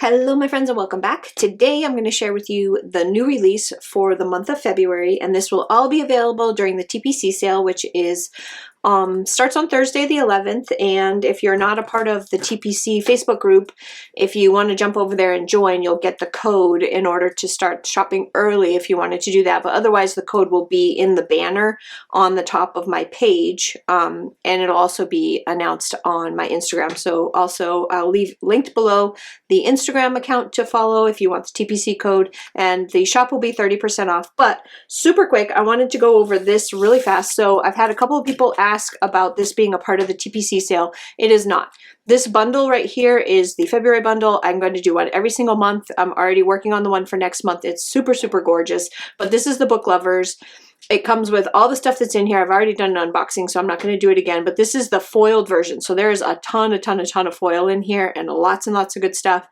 Hello my friends and welcome back. Today I'm going to share with you the new release for the month of February, and this will all be available during the TPC sale, which is starts on Thursday the 11th. And if you're not a part of the TPC Facebook group, if you want to jump over there and join, you'll get the code in order to start shopping early if you wanted to do that. But otherwise the code will be in the banner on the top of my page, and it'll also be announced on my Instagram. So also I'll leave linked below the Instagram account to follow if you want the TPC code, and the shop will be 30% off. But super quick, I wanted to go over this really fast. So I've had a couple of people ask about this being a part of the TPC sale. It is not. This bundle right here is the February bundle. I'm going to do one every single month. I'm already working on the one for next month. It's super, super gorgeous. But this is the Book Lovers. It comes with all the stuff that's in here. I've already done an unboxing, so I'm not going to do it again. But this is the foiled version. So there's a ton of foil in here and lots of good stuff.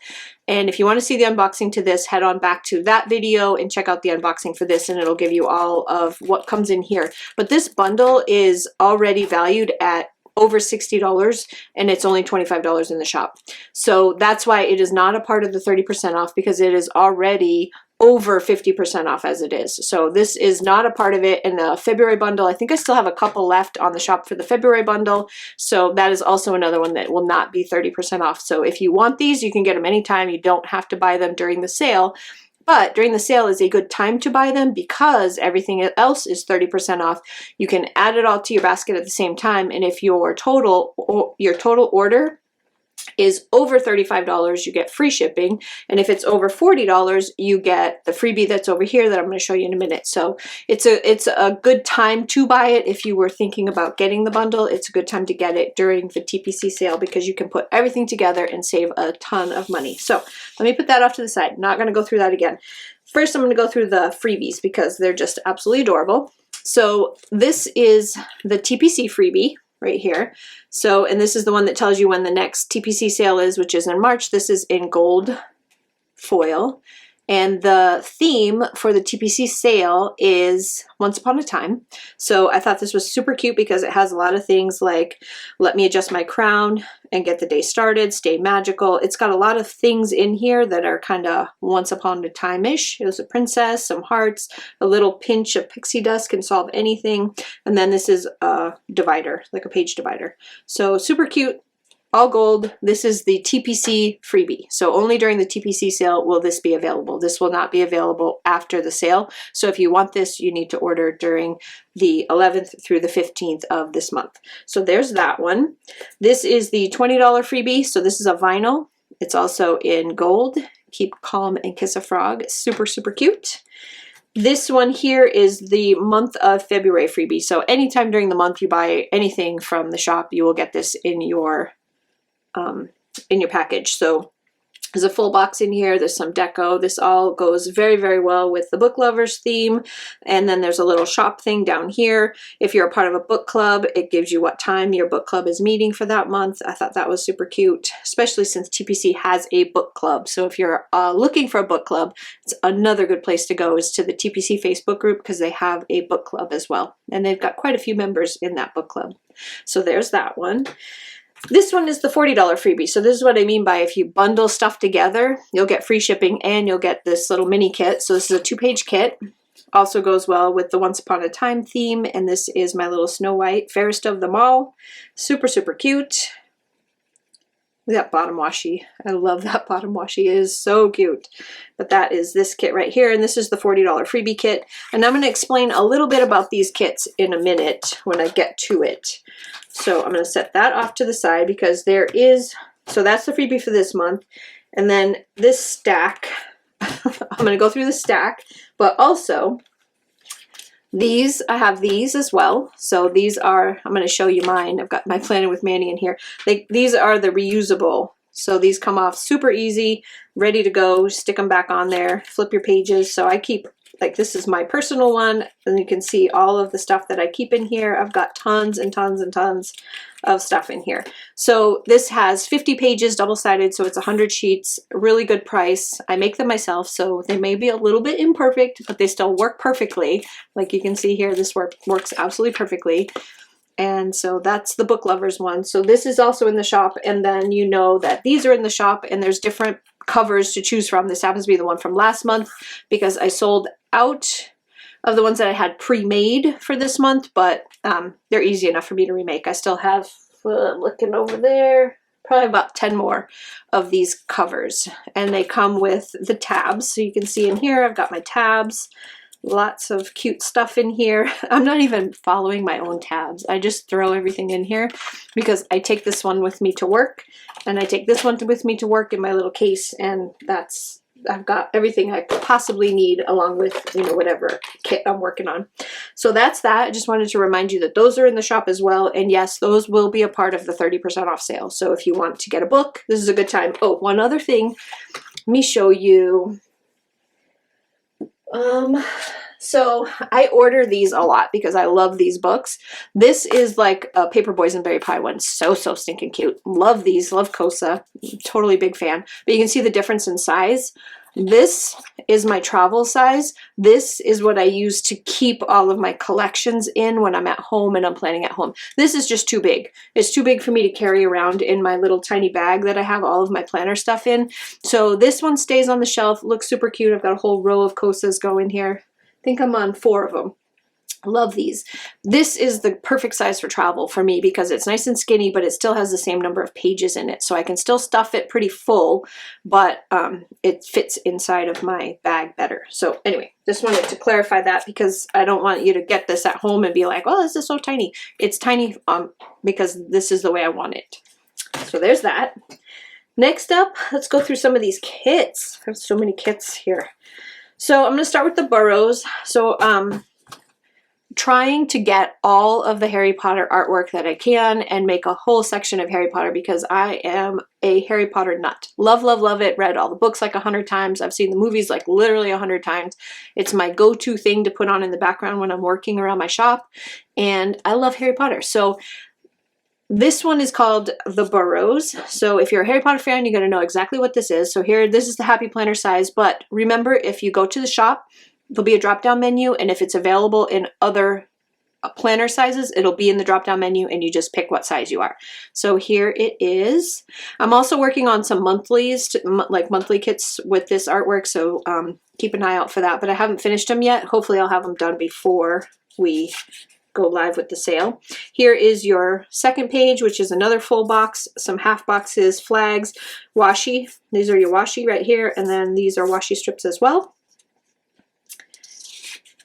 And if you want to see the unboxing to this, head on back to that video and check out the unboxing for this, and it'll give you all of what comes in here. But this bundle is already valued at over $60, and it's only $25 in the shop. So that's why it is not a part of the 30% off, because it is already over 50% off as it is. So this is not a part of it in the February bundle. I think I still have a couple left on the shop for the February bundle. So that is also another one that will not be 30% off. So if you want these, you can get them anytime. You don't have to buy them during the sale. But during the sale is a good time to buy them because everything else is 30% off. You can add it all to your basket at the same time. And if your total order is over $35, you get free shipping. And if it's over $40, you get the freebie that's over here that I'm going to show you in a minute. So it's a good time to buy it. If you were thinking about getting the bundle, it's a good time to get it during the TPC sale because you can put everything together and save a ton of money. So let me put that off to the side. I'm not going to go through that again. First, I'm going to go through the freebies because they're just absolutely adorable. So this is the TPC freebie right here. So, and this is the one that tells you when the next TPC sale is, which is in March. This is in gold foil. And the theme for the TPC sale is Once Upon a Time. So I thought this was super cute because it has a lot of things like let me adjust my crown and get the day started, stay magical. It's got a lot of things in here that are kind of once upon a time-ish. It was a princess, some hearts, a little pinch of pixie dust can solve anything. And then this is a divider, like a page divider. So super cute. All gold. This is the TPC freebie. So only during the TPC sale will this be available. This will not be available after the sale. So if you want this, you need to order during the 11th through the 15th of this month. So there's that one. This is the $20 freebie. So this is a vinyl. It's also in gold. Keep Calm and Kiss a Frog. Super, super cute. This one here is the month of February freebie. So anytime during the month you buy anything from the shop, you will get this in your package. So there's a full box in here. There's some deco. This all goes very, very well with the Book Lovers theme. And then there's a little shop thing down here. If you're a part of a book club, it gives you what time your book club is meeting for that month. I thought that was super cute, especially since TPC has a book club. So if you're looking for a book club, it's another good place to go is to the TPC Facebook group because they have a book club as well. And they've got quite a few members in that book club. So there's that one. This one is the $40 freebie. So this is what I mean by if you bundle stuff together, you'll get free shipping and you'll get this little mini kit. So this is a 2-page kit. Also goes well with the Once Upon a Time theme. And this is my little Snow White, fairest of them all. Super, super cute. Look at that bottom washi. I love that bottom washi. It is so cute. But that is this kit right here. And this is the $40 freebie kit. And I'm going to explain a little bit about these kits in a minute when I get to it. So I'm going to set that off to the side because there is, so that's the freebie for this month. And then this stack, I'm going to go through the stack, but also these, I have these as well. So these are, I'm going to show you mine. I've got my Planning with Manny in here. These are the reusable. So these come off super easy, ready to go. Stick them back on there, flip your pages. So I keep, like this is my personal one, and you can see all of the stuff that I keep in here. I've got tons and tons and tons of stuff in here. So this has 50 pages, double-sided, so it's 100 sheets, really good price. I make them myself, so they may be a little bit imperfect, but they still work perfectly. Like you can see here, this works absolutely perfectly. And so that's the Book Lovers one. So this is also in the shop, and then you know that these are in the shop, and there's different covers to choose from. This happens to be the one from last month because I sold out of the ones that I had pre-made for this month, but they're easy enough for me to remake. I still have, looking over there, probably about 10 more of these covers, and they come with the tabs. So you can see in here, I've got my tabs, lots of cute stuff in here. I'm not even following my own tabs. I just throw everything in here because I take this one with me to work, and I take this one with me to work in my little case, and I've got everything I could possibly need along with, you know, whatever kit I'm working on. So that's that. I just wanted to remind you that those are in the shop as well. And yes, those will be a part of the 30% off sale. So if you want to get a book, this is a good time. Oh, one other thing. Let me show you. So I order these a lot because I love these books. This is like a Paper Boysenberry Pie one. So stinking cute. Love these. Love Kosa. Totally big fan. But you can see the difference in size. This is my travel size. This is what I use to keep all of my collections in when I'm at home and I'm planning at home. This is just too big. It's too big for me to carry around in my little tiny bag that I have all of my planner stuff in. So this one stays on the shelf. Looks super cute. I've got a whole row of Kosas going here. I think I'm on 4 of them. Love these. This is the perfect size for travel for me because it's nice and skinny, but it still has the same number of pages in it. So I can still stuff it pretty full, but it fits inside of my bag better. So anyway, just wanted to clarify that because I don't want you to get this at home and be like, oh, this is so tiny. It's tiny because this is the way I want it. So there's that. Next up, let's go through some of these kits. I have so many kits here. So I'm going to start with the Burrows. So trying to get all of the Harry Potter artwork that I can and make a whole section of Harry Potter because I am a Harry Potter nut. Love, love, love it. Read all the books like 100 times. I've seen the movies like literally 100 times. It's my go-to thing to put on in the background when I'm working around my shop, and I love Harry Potter. So this one is called the Burrows. So if you're a Harry Potter fan, you're going to know exactly what this is. So here, this is the Happy Planner size, but remember, if you go to the shop, there'll be a drop-down menu, and if it's available in other planner sizes, it'll be in the drop-down menu, and you just pick what size you are. So here it is. I'm also working on some monthlies, like monthly kits with this artwork, so keep an eye out for that, but I haven't finished them yet. Hopefully I'll have them done before we go live with the sale. Here is your second page, which is another full box, some half boxes, flags, washi. These are your washi right here, and then these are washi strips as well.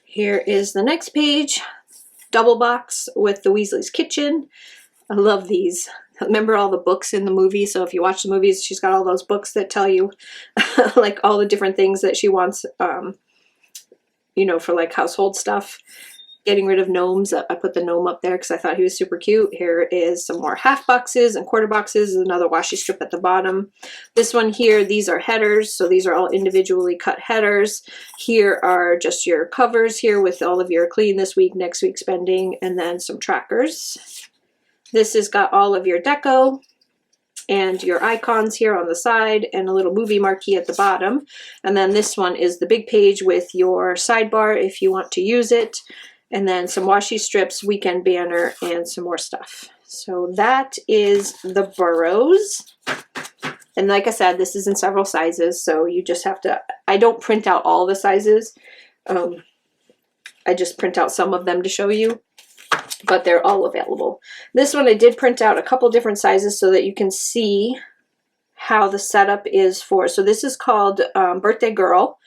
Here is the next page, double box with the Weasley's Kitchen. I love these. Remember all the books in the movie? So if you watch the movies, she's got all those books that tell you like all the different things that she wants, you know, for like household stuff. Getting rid of gnomes. I put the gnome up there because I thought he was super cute. Here is some more half boxes and quarter boxes. Another washi strip at the bottom. This one here, these are headers. So these are all individually cut headers. Here are just your covers here with all of your clean this week, next week spending, and then some trackers. This has got all of your deco and your icons here on the side and a little movie marquee at the bottom. And then this one is the big page with your sidebar if you want to use it. And then some washi strips, weekend banner, and some more stuff. So that is the Burrows. And like I said, this is in several sizes, so you just have to, I don't print out all the sizes. I just print out some of them to show you, but they're all available. This one I did print out a couple different sizes so that you can see how the setup is for. So this is called Birthday Girl.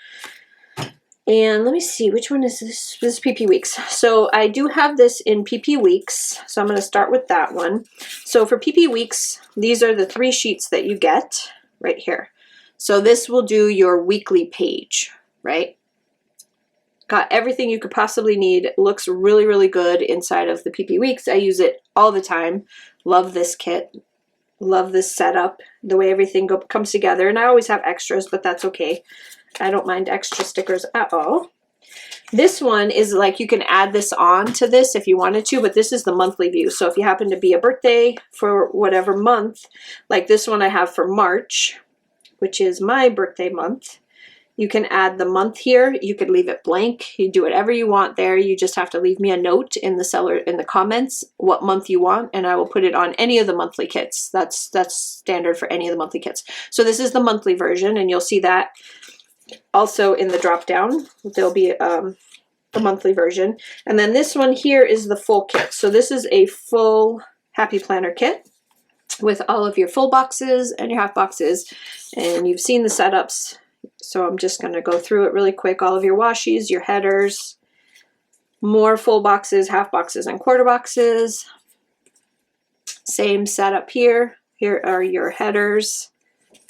And let me see, which one is this? This is PP Weeks. So I do have this in PP Weeks. So I'm going to start with that one. So for PP Weeks, these are the 3 sheets that you get right here. So this will do your weekly page, right? Got everything you could possibly need. It looks really, really good inside of the PP Weeks. I use it all the time. Love this kit. Love this setup. The way everything comes together. And I always have extras, but that's okay. I don't mind extra stickers at all. This one is like you can add this on to this if you wanted to, but this is the monthly view. So if you happen to be a birthday for whatever month, like this one I have for March, which is my birthday month, You can add the month here. You could leave it blank. You do whatever you want there. You just have to leave me a note in the comments what month you want, and I will put it on any of the monthly kits. That's standard for any of the monthly kits. So this is the monthly version, and you'll see that also in the drop down. There'll be the monthly version. And then this one here is the full kit. So this is a full Happy Planner kit with all of your full boxes and your half boxes, and you've seen the setups. So I'm just going to go through it really quick. All of your washies, your headers, more full boxes, half boxes, and quarter boxes. Same setup here. Here are your headers.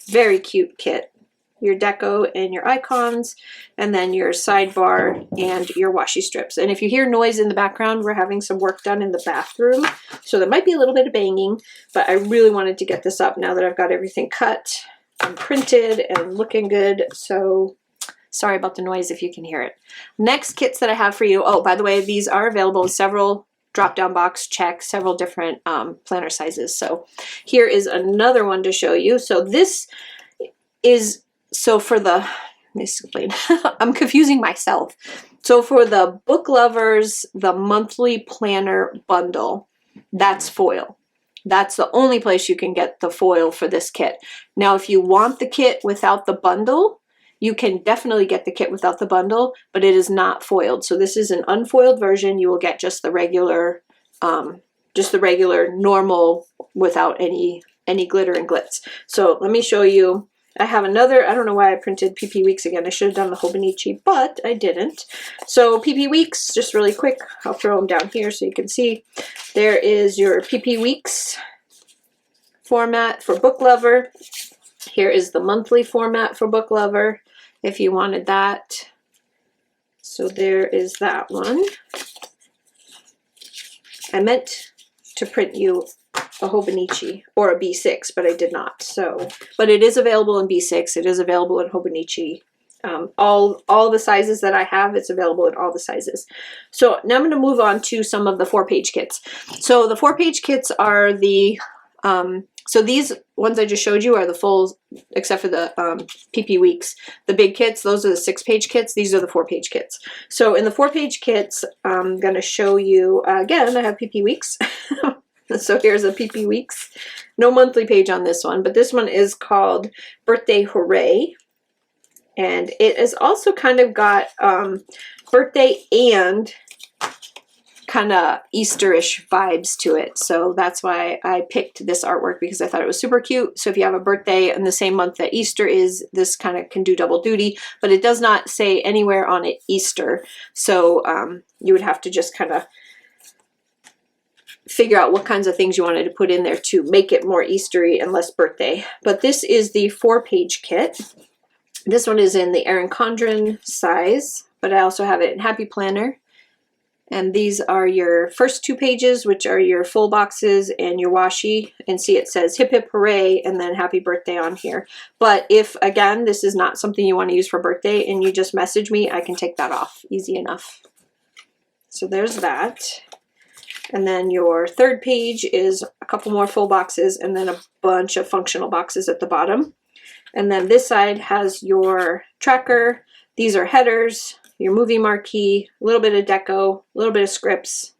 Very cute kit. Your deco and your icons, and then your sidebar and your washi strips. And if you hear noise in the background, we're having some work done in the bathroom. So there might be a little bit of banging, but I really wanted to get this up now that I've got everything cut and printed and looking good. So sorry about the noise if you can hear it. Next kits that I have for you. Oh, by the way, these are available in several drop-down box, check, several different planner sizes. So here is another one to show you. So this is, so for the, let me explain, I'm confusing myself. So for the book lovers, the monthly planner bundle, that's foil. That's the only place you can get the foil for this kit. Now, if you want the kit without the bundle, you can definitely get the kit without the bundle, but it is not foiled. So this is an unfoiled version. You will get just the regular normal without any glitter and glitz. So let me show you. I have another, I don't know why I printed PP Weeks again. I should have done the Hobonichi, but I didn't. So PP Weeks, just really quick, I'll throw them down here so you can see. There is your PP Weeks format for Book Lover. Here is the monthly format for Book Lover, if you wanted that. So there is that one. I meant to print you a Hobonichi or a B6, but I did not. So, but it is available in B6. It is available in Hobonichi. All the sizes that I have, it's available in all the sizes. So now I'm going to move on to some of the 4-page kits. So the 4-page kits are the, so these ones I just showed you are the full, except for the PP Weeks. The big kits, those are the 6-page kits. These are the 4-page kits. So in the 4-page kits, I'm going to show you, again, I have PP Weeks. So here's a PP Weeks. No monthly page on this one, but this one is called Birthday Hooray. And it has also kind of got birthday and kind of Easterish vibes to it. So that's why I picked this artwork, because I thought it was super cute. So if you have a birthday in the same month that Easter is, this kind of can do double duty, but it does not say anywhere on it Easter. So you would have to just kind of figure out what kinds of things you wanted to put in there to make it more Eastery and less birthday. But this is the 4-page kit. This one is in the Erin Condren size, but I also have it in Happy Planner. And these are your first 2 pages, which are your full boxes and your washi. And see, it says hip hip hooray and then happy birthday on here. But if, again, this is not something you want to use for birthday and you just message me, I can take that off. Easy enough. So there's that. And then your 3rd page is a couple more full boxes and then a bunch of functional boxes at the bottom. And then this side has your tracker. These are headers, your movie marquee, a little bit of deco, a little bit of scripts.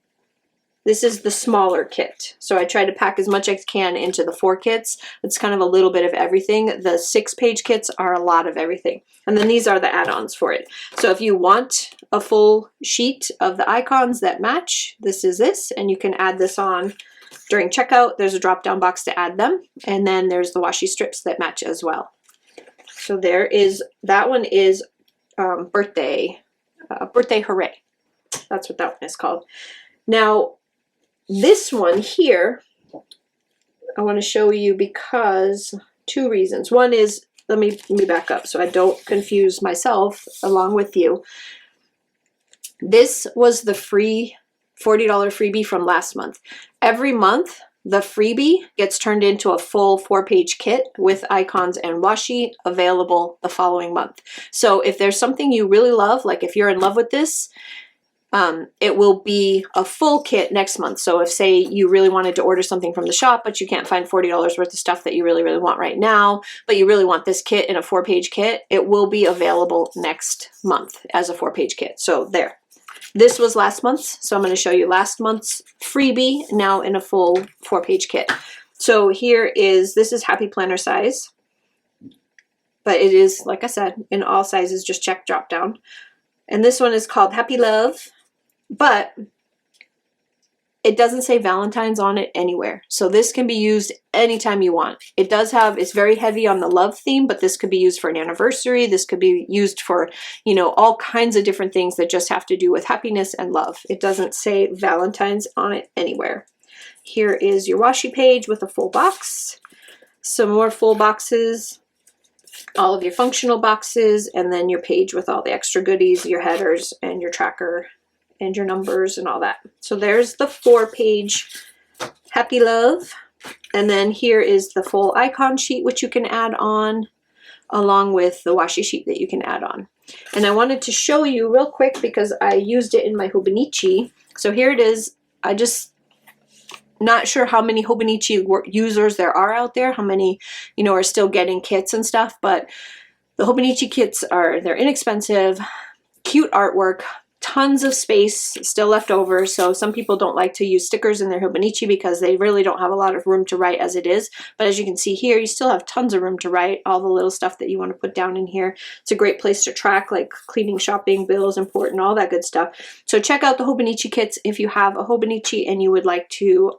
This is the smaller kit. So I try to pack as much as I can into the 4 kits. It's kind of a little bit of everything. The 6-page kits are a lot of everything. And then these are the add-ons for it. So if you want a full sheet of the icons that match, this is this, and you can add this on during checkout. There's a drop-down box to add them. And then there's the washi strips that match as well. So there is, that one is Birthday Hooray. That's what that one is called. Now, this one here, I want to show you because 2 reasons. One is, let me back up so I don't confuse myself along with you. This was the free $40 freebie from last month. Every month, the freebie gets turned into a full 4-page kit with icons and washi available the following month. So if there's something you really love, like if you're in love with this, it will be a full kit next month. So if, say, you really wanted to order something from the shop, but you can't find $40 worth of stuff that you really, really want right now, but you really want this kit in a 4-page kit, it will be available next month as a 4-page kit. So there. This was last month's, so I'm going to show you last month's freebie now in a full 4-page kit. So here is, this is Happy Planner size, but it is, like I said, in all sizes, just check drop down. And this one is called Happy Love, but it doesn't say Valentine's on it anywhere. So this can be used anytime you want. It does have, it's very heavy on the love theme, but this could be used for an anniversary. This could be used for, you know, all kinds of different things that just have to do with happiness and love. It doesn't say Valentine's on it anywhere. Here is your washi page with a full box. Some more full boxes, all of your functional boxes, and then your page with all the extra goodies, your headers and your tracker and your numbers and all that. So there's the 4-page Happy Love. And then here is the full icon sheet, which you can add on, along with the washi sheet that you can add on. And I wanted to show you real quick because I used it in my Hobonichi. So here it is. I just not sure how many Hobonichi users there are out there, how many, you know, are still getting kits and stuff, but the Hobonichi kits they're inexpensive, cute artwork, tons of space still left over. So some people don't like to use stickers in their Hobonichi because they really don't have a lot of room to write as it is. But as you can see here, you still have tons of room to write all the little stuff that you want to put down in here. It's a great place to track, like cleaning, shopping, bills, important, all that good stuff. So check out the Hobonichi kits if you have a Hobonichi and you would like to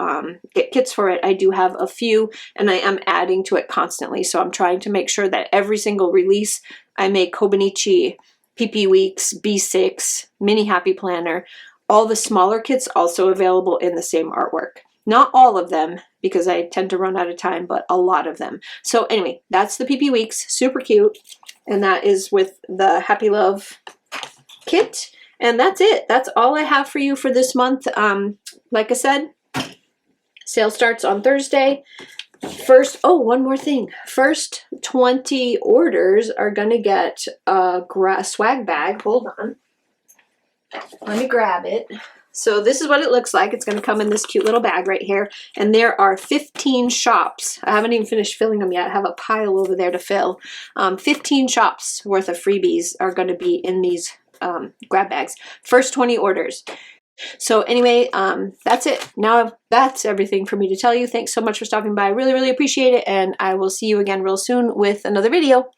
get kits for it. I do have a few and I am adding to it constantly. So I'm trying to make sure that every single release I make Hobonichi, PP Weeks, B6, Mini Happy Planner, all the smaller kits also available in the same artwork. Not all of them, because I tend to run out of time, but a lot of them. So anyway, that's the PP Weeks, super cute, and that is with the Happy Love kit. And that's it. That's all I have for you for this month. Like I said, sale starts on Thursday. First, oh, one more thing. First 20 orders are going to get a swag bag. Hold on. Let me grab it. So this is what it looks like. It's going to come in this cute little bag right here. And there are 15 shops. I haven't even finished filling them yet. I have a pile over there to fill. 15 shops worth of freebies are going to be in these grab bags. First 20 orders. So anyway, that's it. Now that's everything for me to tell you. Thanks so much for stopping by. I really, really appreciate it. And I will see you again real soon with another video.